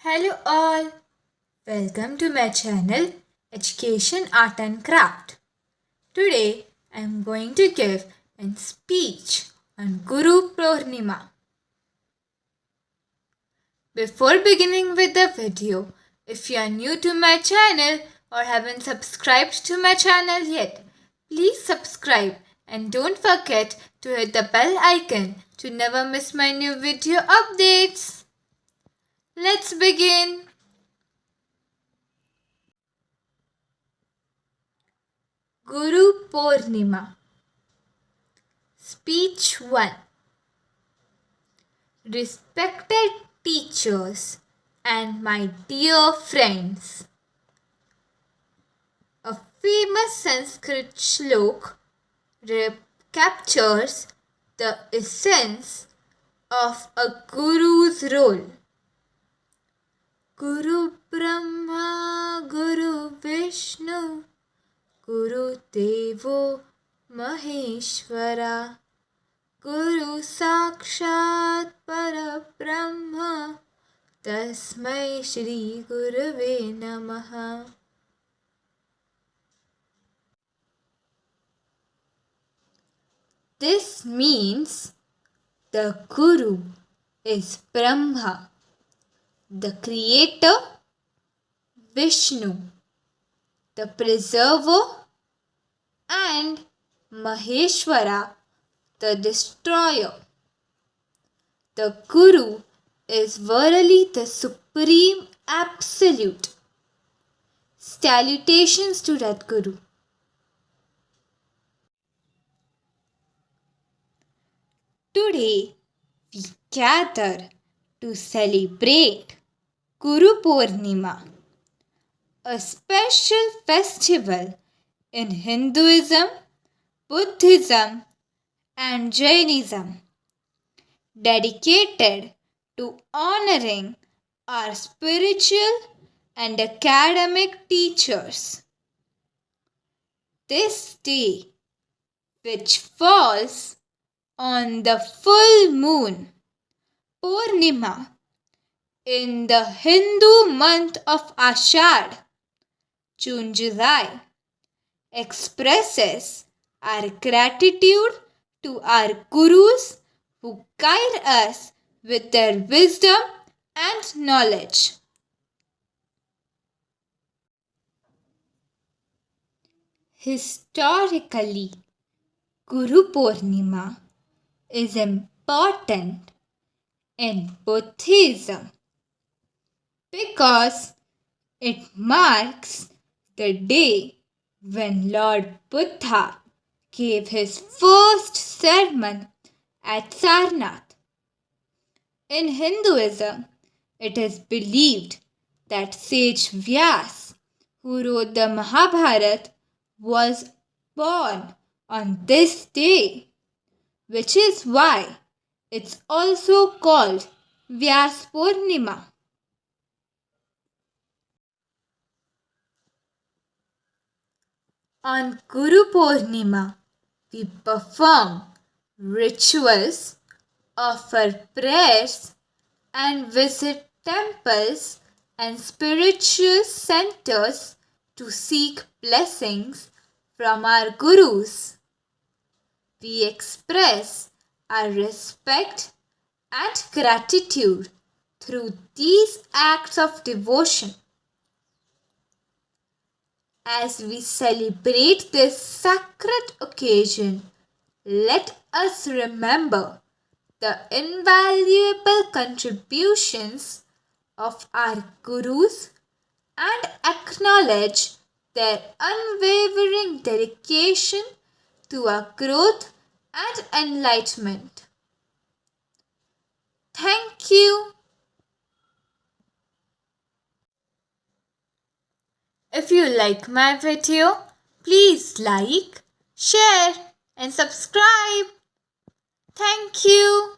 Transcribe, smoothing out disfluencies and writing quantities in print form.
Hello all, welcome to my channel Education Art and Craft. Today I am going to give a speech on Guru Purnima. Before beginning with the video, if you are new to my channel or haven't subscribed to my channel yet, please subscribe and don't forget to hit the bell icon to never miss my new video updates. Let's begin. Guru Purnima. Speech 1. Respected teachers and my dear friends. A famous Sanskrit shlok captures the essence of a guru's role. Guru Brahma, Guru Vishnu, Guru Devo Maheshwara, Guru Sakshat Parabrahma, Tasmai Shri Gurave Namaha. This means the Guru is Brahma, the creator, Vishnu, the preserver, and Maheshwara, the destroyer. The Guru is verily the supreme absolute. Salutations to that Guru. Today we gather to celebrate Guru Purnima, a special festival in Hinduism, Buddhism, and Jainism, dedicated to honoring our spiritual and academic teachers. This day, which falls on the full moon, Purnima, in the Hindu month of Ashadh, June-July, expresses our gratitude to our Gurus who guide us with their wisdom and knowledge. Historically, Guru Purnima is important in Buddhism because it marks the day when Lord Buddha gave his first sermon at Sarnath. In Hinduism, it is believed that sage Vyasa, who wrote the Mahabharata, was born on this day, which is why it's also called Vyasa Purnima. On Guru Purnima, we perform rituals, offer prayers, and visit temples and spiritual centers to seek blessings from our Gurus. We express our respect and gratitude through these acts of devotion. As we celebrate this sacred occasion, let us remember the invaluable contributions of our Gurus and acknowledge their unwavering dedication to our growth and enlightenment. Thank you. If you like my video, please like, share, and subscribe. Thank you.